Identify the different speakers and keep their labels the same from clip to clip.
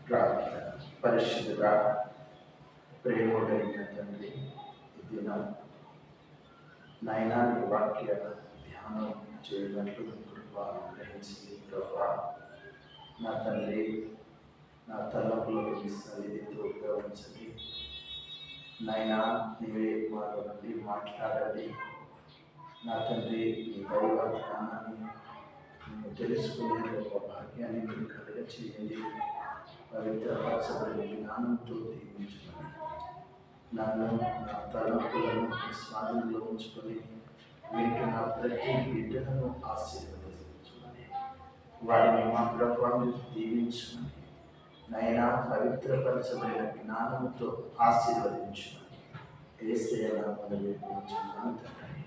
Speaker 1: ప్రార్థన. పరిశుద్ధుడా, ప్రేమ కలిగిన తండ్రి, ఈ దినం నాయనా నీ వాక్య ధ్యానం చేయనట్లు కృప గ్రహించింది ప్రభా. నా తండ్రి, నా తలపులో మీ సన్నిధితో ఉపయోగించండి నాయనా. నీవే మాలో నుండి మాట్లాడండి నా తండ్రి. నీ దైవ జ్ఞానాన్ని నేను తెలుసుకునే ఒక భాగ్యాన్ని మీరు కలుగ చేయండి. పవిత్రపరచబడిన జ్ఞానంతో దీవించమని నన్ను, నా తలంపులను స్వాధీనంలో ఉంచుకొని వింటున్న ప్రతి బిడ్డలను ఆశీర్వదించమని, వారిని మా ప్రభుత్వాన్ని దీవించమని నైనా పవిత్రపరచబడిన జ్ఞానంతో ఆశీర్వదించమని యేసయ్య నామములో వేడుకుంటున్నాను తండ్రి.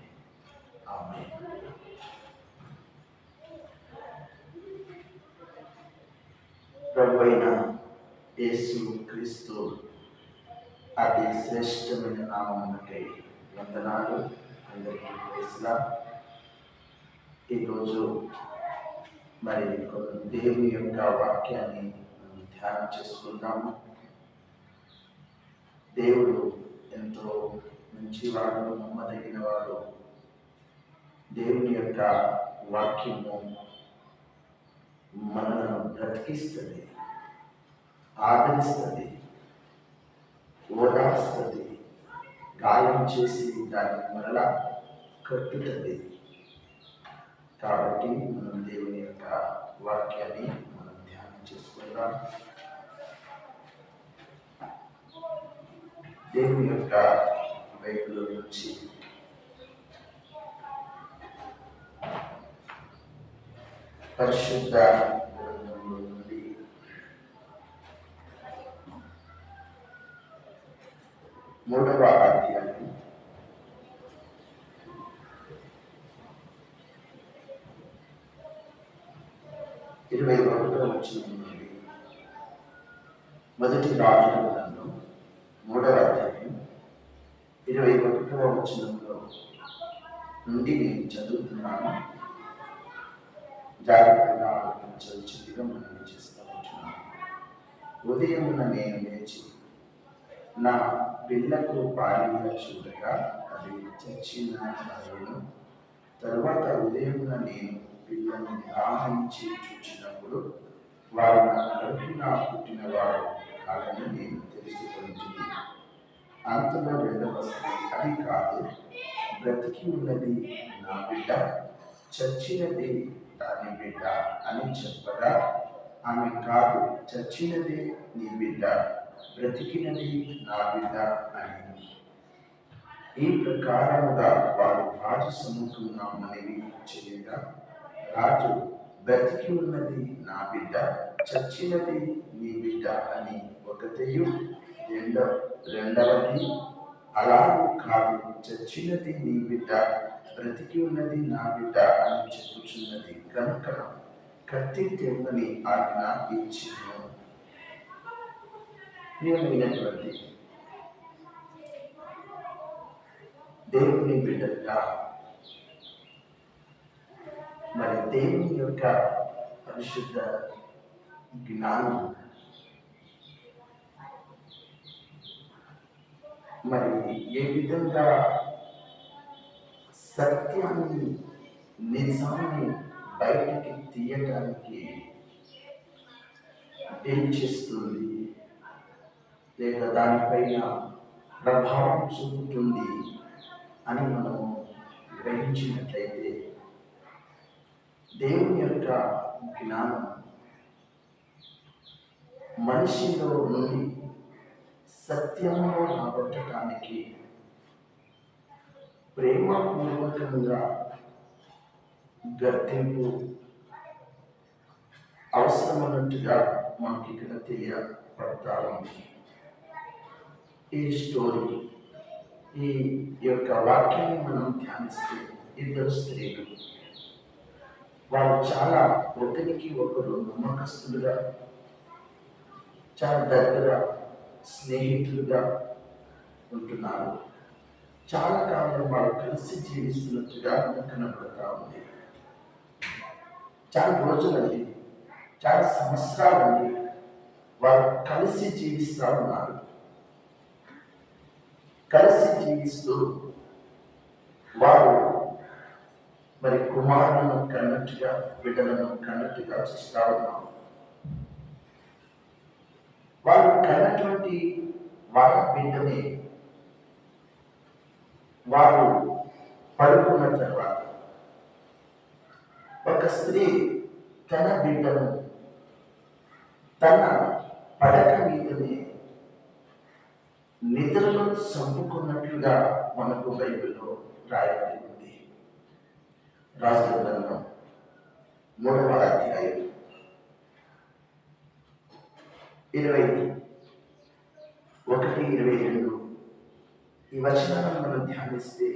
Speaker 1: ఆమేన్. ప్రభువైన యేసు క్రీస్తు అతి శ్రేష్టమైన నామమునకై వందనాలు. అందరికీ ప్రైజ్లా. ఈరోజు మరి దేవుని యొక్క వాక్యాన్ని ధ్యానం చేసుకుందాము. దేవుడు ఎంతో మంచివాడు, నమ్మదగిన వాడు. దేవుని యొక్క వాక్యము మనలను బ్రతికిస్తుంది, ఆదరిస్తుంది, ఓదార్స్తుంది, గాయం చేసి దాన్ని మరలా కట్టుతుంది. కాబట్టి మనం దేవుని యొక్క వాక్యాన్ని మనం ధ్యానం చేసుకుందాం. దేవుని యొక్క బైబిల్ నుంచి పరిశుద్ధ గ్రంథంలో నుండి మూడవ అధ్యాయం 21వ వచనం నుండి, మొదటి రాజుల గ్రంథం 3వ అధ్యాయం 21వ వచనంలో నుండి నేను చదువుతున్నాను. జాగ్రత్తగా ఆలోచించవలసిందిగా మనం చేస్తూ ఉంటున్నాను. ఉదయమున నేను లేచి నా పిల్లకు పాలియ చూడగా అది చచ్చిన భార్యను. తరువాత ఉదయమున నేను పిల్లను దాహించి చూచినప్పుడు వారు నా కడుపున పుట్టినవాడు కాదని నేను తెలుసుకుంటుంది. అంతలో రెండవ స్త్రీ, అది కాదు, బ్రతికి ఉన్నది నా బిడ్డ, చచ్చినది దాని బిడ్డ అని చెప్పగా, ఆమె కాదు, చచ్చినది నీ బిడ్డ, బ్రతికినది నా బిడ్డ అని. ఈ ప్రకారముగా వారు రాజు సముఖమున మనవి చేయగా, రాజు బ్రతికి ఉన్నది నా బిడ్డ, చచ్చినది నీ బిడ్డ అని ఒకటేయు, రెండవది అలాగూ కాదు, చచ్చినది నీ బిడ్డ, బ్రతికి ఉన్నది నా బిడ్డ అని చెప్పుచున్నది కనుక కత్తి తెమ్మని ఆజ్ఞ ఇచ్చిను. ప్రియమైనటువంటి దేవుని బిడ్డగా మరి దేవుని యొక్క పరిశుద్ధ జ్ఞానం మరి ఏ విధంగా సత్యాన్ని, నిజాన్ని బయటికి తీయడానికి ఏం చేస్తుంది, లేక దానిపైన ప్రభావం చూపుతుంది అని మనం గ్రహించినట్లయితే, దేవుని యొక్క జ్ఞానం మనిషిలో నుండి సత్యంలో రాబట్టడానికి ప్రేమపూర్వకంగా గర్తింపు అవసరమన్నట్టుగా మనకి ఇక్కడ తెలియపడతా ఉంది. ఈ స్టోరీ, ఈ యొక్క వాక్యాన్ని మనం ధ్యానిస్తే, ఇద్దరు స్త్రీలు, వాళ్ళు చాలా ఒకరికి ఒకరు నమ్మకస్తులుగా, చాలా దగ్గర స్నేహితులుగా ఉంటున్నారు. చాలా కాలం వాళ్ళు కలిసి జీవిస్తున్నట్టుగా కనబడతా ఉంది. చాలా రోజులండి, చాలా సంవత్సరాలండి వాళ్ళు కలిసి జీవిస్తూ ఉన్నారు. కలిసి జీవిస్తూ వారు మరి కుమారులను కన్నట్టుగా, బిడ్డలను కన్నట్టుగా చూస్తూ ఉన్నారు. వారు కన్నటువంటి వాళ్ళ బిడ్డని వారు పడుకున్న తర్వాత ఒక స్త్రీ తన బిడ్డను తన పడక మీదనే నిద్రలో చంపుకున్నట్లుగా మనకు బైబిల్లో రాయబడి ఉంది. రాజుల గ్రంథం 3వ అధ్యాయం 21-22 ఈ వచనాలను మనం ధ్యానిస్తే,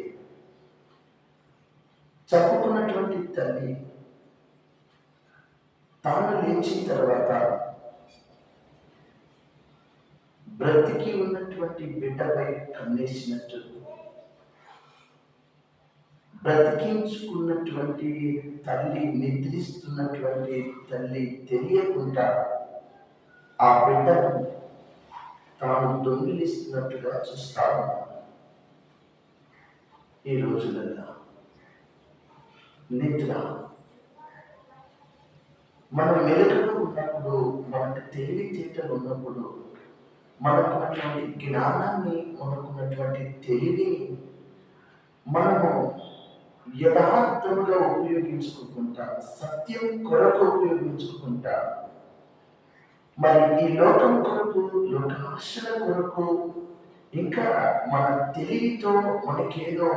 Speaker 1: చంపుకున్నటువంటి తల్లి తాను లేచిన తర్వాత బ్రతికి ఉన్నటువంటి బిడ్డపై కన్నేసినట్టు, బ్రతికించుకున్నటువంటి తల్లి, నిద్రిస్తున్నటువంటి తల్లి తెలియకుండా ఆ బిడ్డను తాను దొంగిలిస్తున్నట్టుగా చూస్తా ఉన్నాను. ఈ రోజులలో నిద్ర, మనం మెలకుగా ఉన్నప్పుడు, మనకు తెలివితేటలు ఉన్నప్పుడు, మనకున్నటువంటి జ్ఞానాన్ని, మనకున్నటువంటి తెలివిని మనము యథార్థముగా ఉపయోగించుకుంటా, సత్యం కొరకు ఉపయోగించుకుంటా, మరి ఈ లోకం కొరకు, లోకాశల కొరకు, ఇంకా మన తెలివితో మనకేదో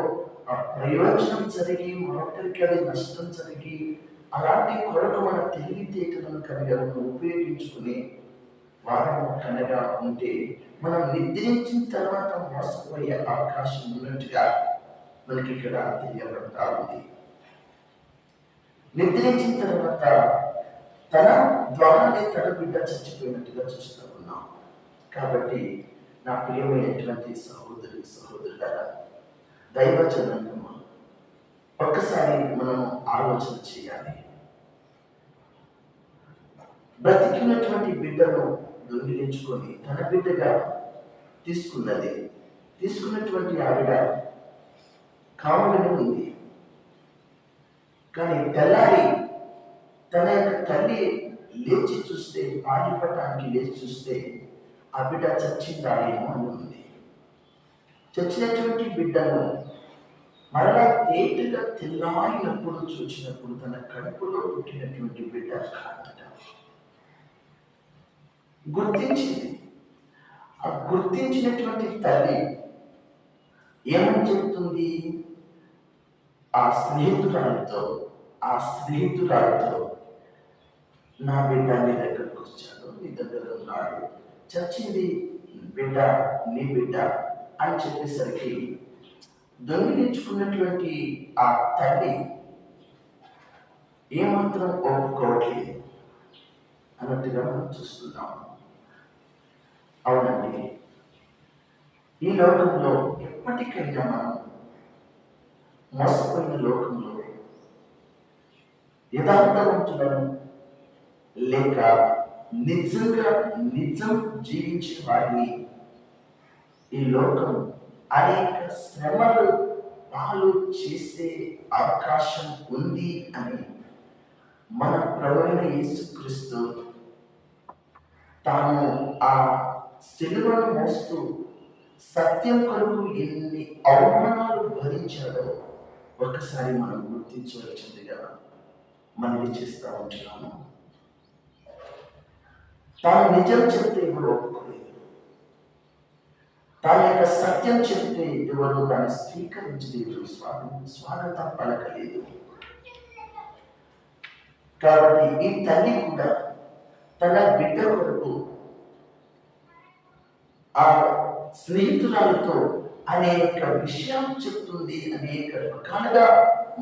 Speaker 1: ఆ ప్రయోజనం జరిగి, మరొకరికి అది నష్టం జరిగి, అలాంటి కొరకు మన తెలివితేటలను కనుక ఉపయోగించుకుని వారము కనుక ఉంటే, మనం నిద్రించిన తర్వాత మోసపోయే అవకాశం ఉన్నట్టుగా మనకి ఇక్కడ తెలియబడతా ఉంది. నిద్రించిన తర్వాత తన ద్వారానే తన బిడ్డ చచ్చిపోయినట్టుగా చూస్తూ ఉన్నాం. కాబట్టి నా ప్రియమైనటువంటి సహోదరులారా, దైవ జనాంగమా, ఒక్కసారి మనం ఆలోచన చేయాలి. బ్రతికినటువంటి బిడ్డను దొంగిలించుకొని తన బిడ్డగా తీసుకున్నటువంటి ఆవిడ కాముగానే ఉంది. కానీ తెల్లారి తన యొక్క తల్లి లేచి చూస్తే, పాడిపటానికి లేచి చూస్తే ఆ బిడ్డ చచ్చిందాయేమో అని ఉంది. చచ్చినటువంటి బిడ్డను మరలా తేటగా తెల్లారినప్పుడు చూసినప్పుడు తన కడుపులో పుట్టినటువంటి బిడ్డ కాదట. గుర్తించింది. ఆ గుర్తించినటువంటి తల్లి ఏమని చెప్తుంది? ఆ స్నేహితురాలతో నా బిడ్డ నీ దగ్గరకు వచ్చాడు, నీ దగ్గర ఉన్నాడు, చచ్చింది బిడ్డ, నీ బిడ్డ అని చెప్పేసరికి దొంగిలించుకున్నటువంటి ఆ తల్లి ఏమాత్రం ఒప్పుకోవట్లేదు అన్నట్టుగా మనం చూస్తున్నాం. అవునండి, ఈ లోకంలో ఎప్పటికైనా మనం మోసపోయిన లోకంలో యథార్థవంతులను లేక నిజం జీవించే వారిని ఈ లోకం అనేక శ్రమలు పాలు చేసే అవకాశం ఉంది అని మన ప్రభువైన యేసుక్రీస్తు తాను ఆ సిలువను మోస్తూ సత్యం కొరకు ఎన్ని అవమానాలు భరించాడో ఒకసారి మనం గుర్తించవలసిందిగా మనవి చేస్తూ ఉంటున్నాము. తాను నిజం చెప్తే ఎవరు ఒప్పుకోలేదు, తాను యొక్క సత్యం చెప్తే ఎవరు దాన్ని స్వీకరించలేదు, స్వాగతం పలకలేదు. కాబట్టి ఈ తల్లి కూడా తన బిడ్డ కొరకు ఆ స్నేహితురాలతో అనేక విషయాలు చెప్తుంది, అనేక రకాలుగా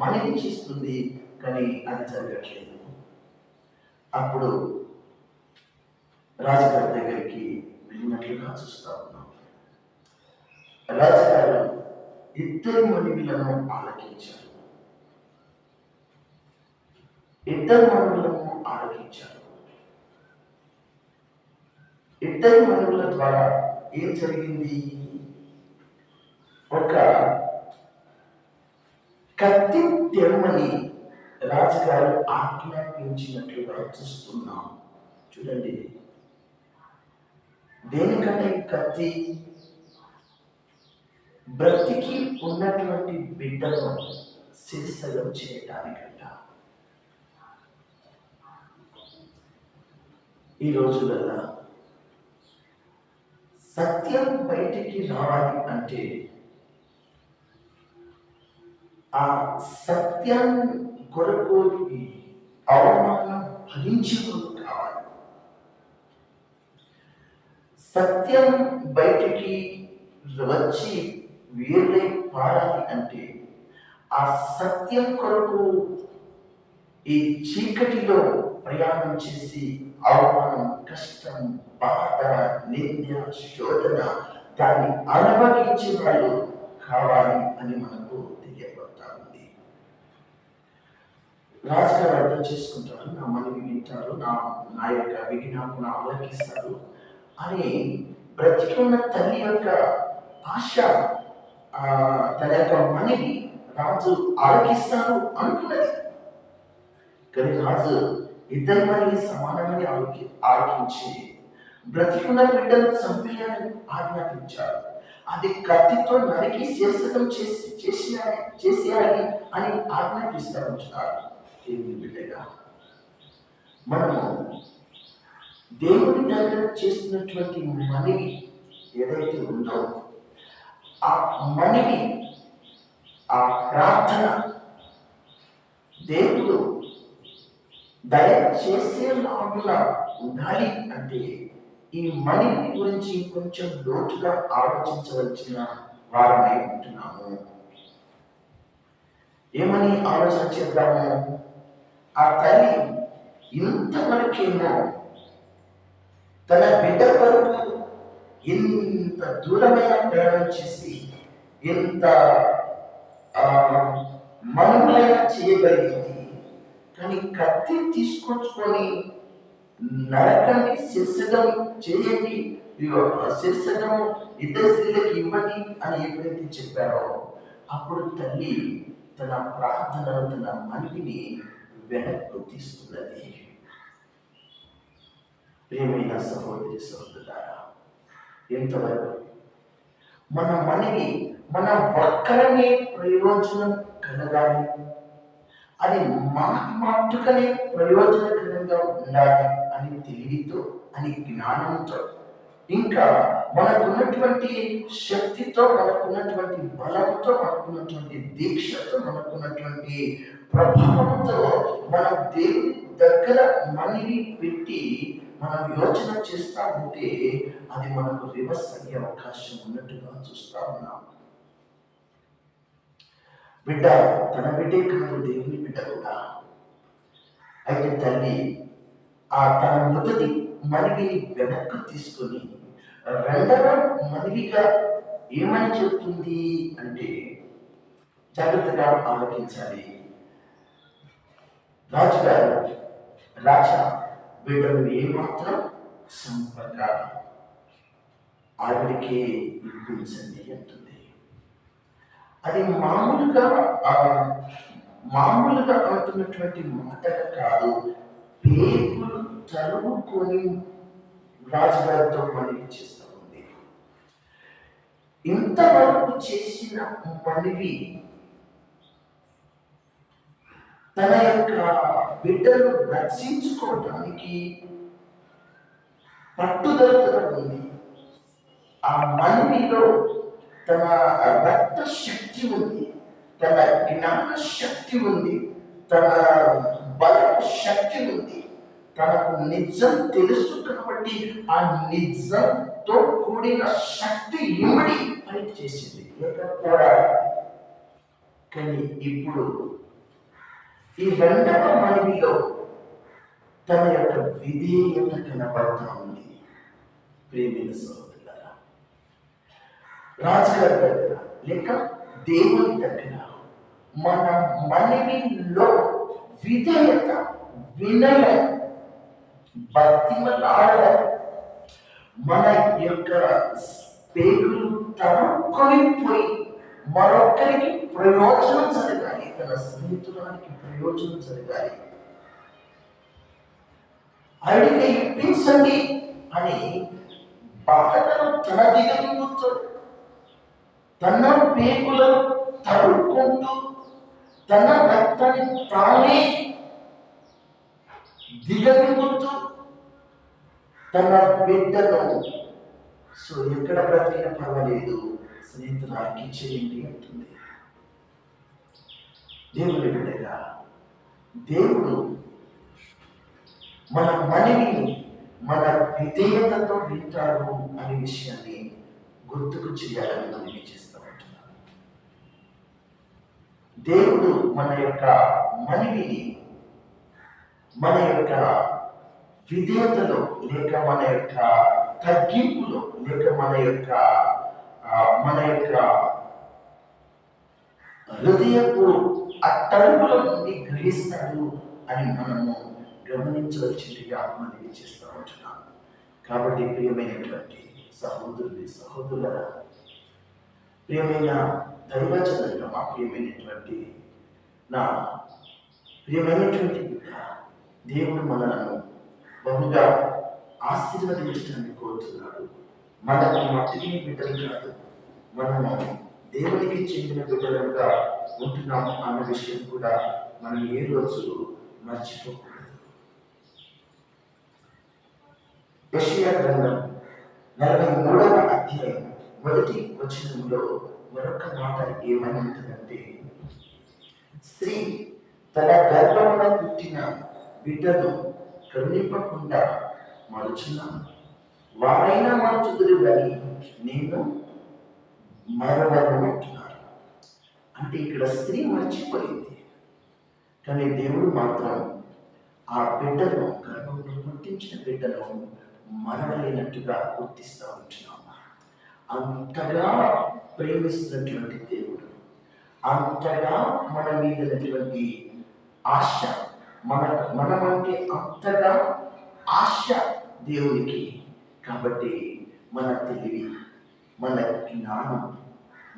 Speaker 1: మనవి చేస్తుంది, కానీ అది జరగట్లేదు. అప్పుడు రాజుగారి దగ్గరికి వెళ్ళినట్లుగా చూస్తా ఉన్నాం. రాజుగారు ఇద్దరు మనవులను ఆలకించారు. ఇద్దరి మనుల ద్వారా ఏం జరిగింది? ఒక కత్తి తెమ్మని రాజుగారు ఆజ్ఞాపించినట్లుగా చూస్తున్నాం. చూడండి, దేనికంటే కత్తి బ్రతికి ఉన్నటువంటి బిడ్డను శిరసగం చేయటానికంట. ఈ రోజులలో సత్యం బయటికి రావాలి అంటే ఆ సత్యం కొరకు అవమానం భరించుకుని కావాలి. సత్యం బయటికి వచ్చి వేరే పాడాలి అంటే ఆ సత్యం కొరకు ఈ చీకటిలో ప్రయాణం చేసి అవమానం, కష్టం, బాధ, నింద, శోధన దాన్ని అనుభవించే వాళ్ళు కావాలి అని మనకు తెలియబడతా ఉంది. రాజుగారు అర్థం చేసుకుంటారు, నా మనవి వింటారు, నా యొక్క విజ్ఞాపన ఆలోకిస్తారు అని బ్రతికి ఉన్న తల్లి యొక్క ఆశ, తన యొక్క మనవి రాజు ఆలోకిస్తాడు అనుకున్నది. కానీ రాజు ఇద్దరి మనవి సమానమని ఆలోకించి బ్రతికున్న బిడ్డను చంపేయాలని ఆజ్ఞాపించాడు. అది కత్తితో నరికి శేషకం చేసేయాలి అని ఆజ్ఞాపిస్తూ ఉంటున్నాడు. దేవుని బిడ్డగా మనము దేవుని దగ్గర చేస్తున్నటువంటి మనవి ఏదైతే ఉందో ఆ మనవి, ఆ ప్రార్థన దేవుడు దయచేసేలాగా ఉండాలి అంటే ఈ మనవి గురించి కొంచెం లోతుగా ఆలోచించవలసిన వారమై ఉంటున్నాము. ఏమని ఆలోచన చేద్దాము? ఆ తల్లి ఇంతవరకేమో తన బిడ్డ కొరకు ఎంత దూరమైన ప్రయాణం చేసి ఎంత మనులైన చేయగలిగింది. కానీ కత్తి తీసుకొచ్చుకొని నరకండి, శిర్షగం చేయండి, శిర్షగం ఇద్దరు స్త్రీలకు ఇవ్వండి అని ఎప్పుడైతే చెప్పారో అప్పుడు తల్లి తన ప్రార్థనను, తన మనవిని వెనక్కు తీసుకున్నది. ప్రియమైన సహోదరి సహోదరులారా, ఎంతవరకు మన మనవి మన ఒక్కరనే ప్రయోజనం కలగాలి, అది మాటకనే ప్రయోజనకరంగా ఉండాలి అని తెలివితో, అని జ్ఞానంతో, ఇంకా మనకున్నటువంటి శక్తితో, మనకున్నటువంటి బలంతో, మనకున్నటువంటి దీక్షతో, మనకున్నటువంటి ప్రభావంతో మనం దేవుని దగ్గర మనవి పెట్టి మనం యోచన చేస్తా ఉంటే అది మనకు రివర్స్ అయ్యే అవకాశం ఉన్నట్టుగా చూస్తా ఉన్నాం. బిడ్డ తన బిడ్డే కాదు, దేవుని బిడ్డ కూడా. అయితే తల్లి తన మొదటి మనవిని వెనక్కు తీసుకొని రెండవ మనవిగా ఏమని చెప్తుంది అంటే, జాగ్రత్తగా ఆలోచించాలి. రాజుగారు, రాజా బిడ్డను ఏమాత్రం సంపద ఆవిడికి ఇప్పించండి అంటుంది. అది మామూలుగా అంటున్నటువంటి మాట కాదు. పేగులు తరుముకొని రాజుగారితో మనవి చేస్తూ ఉంది. ఇంతవరకు చేసిన మనవి తన యొక్క బిడ్డను రక్షించుకోవడానికి పట్టుదలతో ఉంది. ఆ మనవిలో తన రక్త శక్తి ఉంది, తన జ్ఞాన శక్తి ఉంది, తన బల శక్తి ఉంది. తనకు నిజం తెలుసు కాబట్టి ఆ నిజంతో కూడిన శక్తి ఇమ్మడి ఫైట్ చేసింది, పోరాడింది. కానీ ఇప్పుడు ఈ రెండవ మనవిలో తన యొక్క విధేయత కనబడతా ఉంది. ప్రేమిన సహోదరులారా, రాజుగారి దగ్గర లేక దేవుని దగ్గర మన మనవిలో విధేయత, వినయం, భక్తిమలాడడం, మన యొక్క పేగులు తరుక్కొని పోయి మరొకరికి ప్రయోజనం జరగాలి, తన స్నేహితురానికి ప్రయోజనం జరగాలి, ఆవిడకి ఇప్పించండి అని బాధను తన దిగమింగుతూ తన పేగులను తరుక్కుంటూ తన రక్తాన్ని తానే దిగమింగుతూ తన బిడ్డను ఎక్కడ బ్రతికిన పర్వాలేదు స్నేహితురానికి చేయండి అంటుంది. దేవుని బిడ్డగా దేవుడు మన మనవిని మన విధేయతతో వింటాడు అనే విషయాన్ని గుర్తుకు చేయాలని మనం చేస్తూ ఉంటున్నాను. దేవుడు మన యొక్క మనవిని మన యొక్క విధేయతలో లేక మన యొక్క తగ్గింపులో లేక మన యొక్క హృదయపు అట్టడుగుల నుండి గ్రహిస్తాడు అని మనము గమనించవలసిందిగా మనవి చేస్తూ ఉంటున్నాను. కాబట్టి ప్రియమైనటువంటి సహోదరుల, ప్రియమైన దైవజనులు, మా ప్రియమైనటువంటి నా ప్రియమైనటువంటి దేవుడు మనలను బహుగా ఆశీర్వదించడానికి కోరుతున్నాడు. మనకు మట్టికి బిడ్డలు కాదు, మనము దేవునికి చెందిన బిడ్డలుగా ఉంటున్నాము అన్న విషయం కూడా మనం ఏ రోజు మర్చిపోకూడదు. యెషయా గ్రంథం 43వ అధ్యాయం 1వ వచనంలో మరొక మాట ఏమని ఉంటుందంటే, స్త్రీ తన గర్భమున పుట్టిన బిడ్డను కరుణింపకుండా మరుచున్నాను, వారైనా మరుచుదురు కానీ నేను మరవను అంటున్నారు. అంటే ఇక్కడ స్త్రీ మర్చిపోయింది, కానీ దేవుడు మాత్రం ఆ బిడ్డను, గర్భంలో పుట్టించిన బిడ్డను మరవలేనట్టుగా గుర్తిస్తూ ఉంటున్నాము. అంతగా ప్రేమిస్తున్నటువంటి దేవుడు, అంతగా మన మీదటువంటి ఆశ, మనమంటే అంతగా ఆశ దేవునికి. కాబట్టి మన తెలివి, మన జ్ఞానం,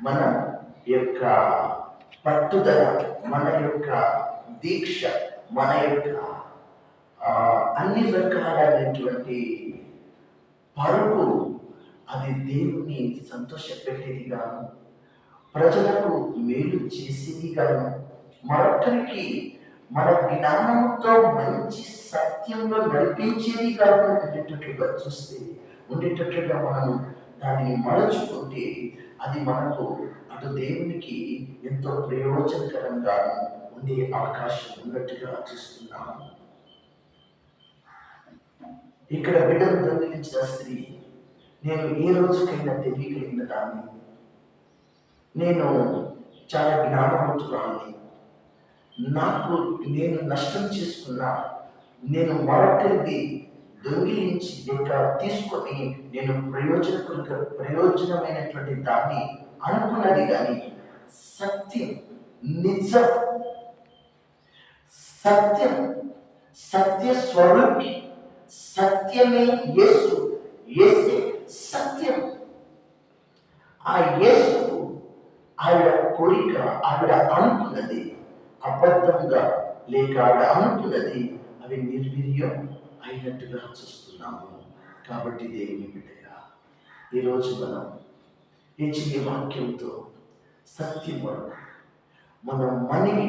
Speaker 1: మన యొక్క పట్టుదల, మన యొక్క దీక్ష, మన యొక్క అన్ని రకాలైనటువంటి పరుగు అది దేవుని సంతోషపెట్టేదిగాను, ప్రజలకు మేలు చేసేదిగాను, మరొకరికి మన జ్ఞానంతో మంచి సత్యంలో నడిపించేది కాదు ఉండేటట్లుగా చూస్తే, ఉండేటట్లుగా మనం దానిని మరచుకుంటే అది మనకు అటు దేవునికి ఎంతో ప్రయోజనకరంగా ఉండే అవకాశం ఉన్నట్టుగా చూస్తున్నాము. ఇక్కడ బిడ్డను దొంగిలించిన స్త్రీ, నేను ఏ రోజుకైనా తెలివి కలిగిన దాన్ని, నేను చాలా జ్ఞానవంతురాలని, నేను నష్టం చేసుకున్నా, నేను మరొకరిది దొంగిలించి లేక తీసుకొని నేను ప్రయోజనమైనటువంటి దాన్ని అనుకున్నది కానీ సత్యం, నిజం, సత్యం, సత్య స్వరూపి, సత్యమే యేసు, యేసే సత్యం. ఆ యేసు ఆవిడ కోరిక, ఆవిడ అనుకున్నది అబద్ధంగా లేక ఆవిడ అనుకున్నది అవి నిర్వీర్యం అయినట్టుగా చూస్తున్నాము. కాబట్టి దేవుని బిడ్డగా ఈరోజు మనం ఈ చిన్న వాక్యంతో సత్యం వరకు మన మనవి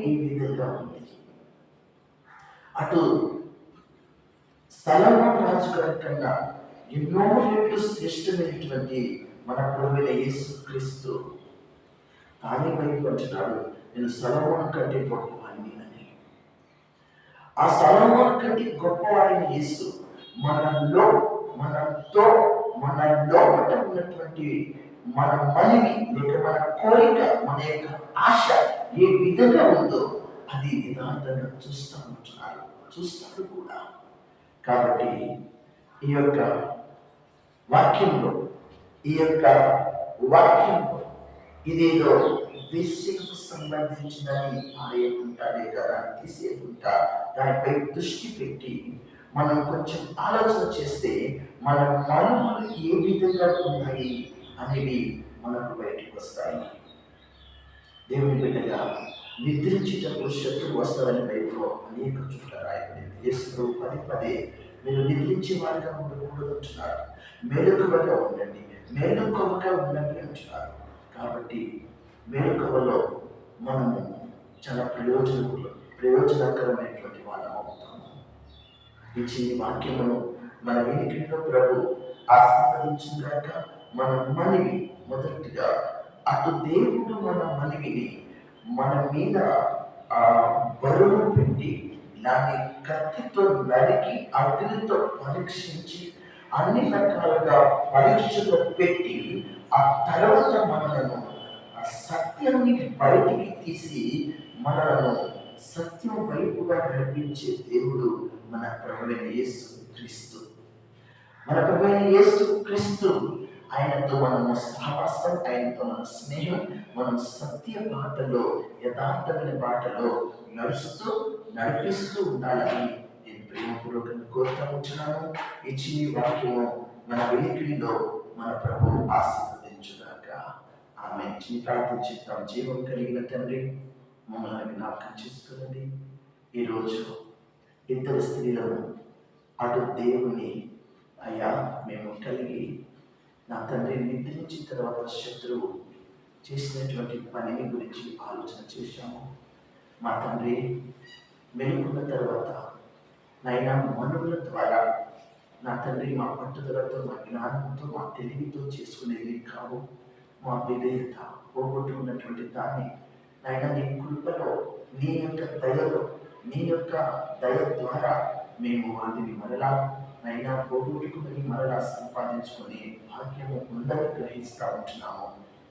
Speaker 1: ఈ విధంగా ఉంది. అటు సొలొమోను రాజు గారి కన్నా ఎన్నో రెట్లు శ్రేష్టమైనటువంటి మన ప్రభువైన యేసుక్రీస్తు తానే బయటపడుతున్నాడు, నేను సొలొమోను కంటే గొప్పవాడిని అని. ఆ సొలొమోను కంటే గొప్పవాడిని యేసు మనలో, మన లోపల ఉన్నటువంటి మన మనవి లేక మన కోరిక, మన యొక్క ఆశ ఏ విధంగా ఉందో అది యథార్థంగా చూస్తాడు కూడా. కాబట్టి ఈ యొక్క వాక్యంలో ఇదేదో వేశ్యకు సంబంధించినది పారేయకుండా లేక దాన్ని తీసేయకుండా దానిపై దృష్టి పెట్టి మనం కొంచెం ఆలోచన చేస్తే మన మనుగులు ఏ విధంగా ఉన్నాయి అనేవి మనకు బయటకు వస్తాయి. దేవుని బిడ్డగా నిద్రించేటప్పుడు శత్రువు వస్తారని బైబిల్లో అనేక చోట్ల రాయబడింది. యేసు పదే పదే మీరు నిద్రించే వారిగా ఉండకూడదు అంటున్నారు. మేలుకవగా ఉండండి, మేలుకవగా ఉండండి అంటున్నారు. కాబట్టి మేలుకవలో మనము చాలా ప్రయోజనకరమైనటువంటి వాళ్ళం అవుతాము. ఇచ్చి వాక్యమును మన వెనుకలో ప్రభు ఆశీర్వదించుగాక. మన మనవి మొదటిగా అటు దేవుడు మన మనవిని మన మీద బరువు పెట్టి దాన్ని కత్తితో నరికి అగ్నితో పరీక్షించి అన్ని రకాలుగా పరీక్షలు పెట్టి ఆ తర్వాత మనలను ఆ సత్యాన్ని బయటికి తీసి మనలను సత్యం వైపుగా నడిపించే దేవుడు మన ప్రభువైన యేసు క్రీస్తు. మన ప్రభువైన యేసు క్రీస్తు. ఆయనతో మనము సహవాసం, ఆయనతో మన స్నేహం, మనం సత్య బాటలో, యథార్థమైన బాటలో నడిపిస్తూ ఉండాలని నేను ప్రేమపూర్వకంగా కోరుతా ఉంటున్నాను. ఇచ్చి వాక్యము మన వెనుకలో మన ప్రభు ఆశీర్వదించుగాక. ఆమె ప్రార్థించుతాం. జీవం కలిగిన తండ్రి, మమ్మల్ని జ్ఞాపకం చేస్తున్నది. ఈరోజు ఇద్దరు స్త్రీలను అటు దేవుని అయ్యా మేము కలిగి నా తండ్రి నిద్రించిన తర్వాత శత్రువు చేసినటువంటి పనిని గురించి ఆలోచన చేశాము. మా తండ్రి మెలుకున్న తర్వాత నైనా మనుగుల ద్వారా నా తండ్రి మా పట్టుదలతో, మా జ్ఞానంతో, మా తెలివితో చేసుకునేది కావు. మా విధేయత పోగొట్టుకున్నటువంటి దాన్ని నైనా నీ కృపలో, నీ యొక్క దయలో, నీ యొక్క దయ ద్వారా మేము వాటిని మరలా నైనా పోగొట్టుకుని మరలా సంపాదించుకొని భాగ్యము ఉందని గ్రహిస్తూ ఉంటున్నాము.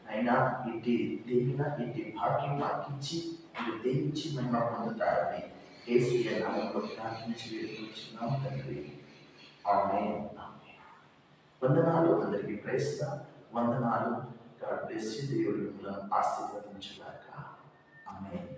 Speaker 1: అయినా ఇటు దేవిన ఇటు భాగ్యం మాకిచ్చి మీరు దేవించి మహిమ పొందుతారని యేసయ్య నామములో ప్రార్థించి వేడుకుంటున్నాము తండ్రి. ఆమేన్. వందనాలు అందరికీ. Praise lord. వందనాలు. God bless you. దేవుడు మిమ్మల్ని ఆశీర్వదించుగాక. ఆమేన్.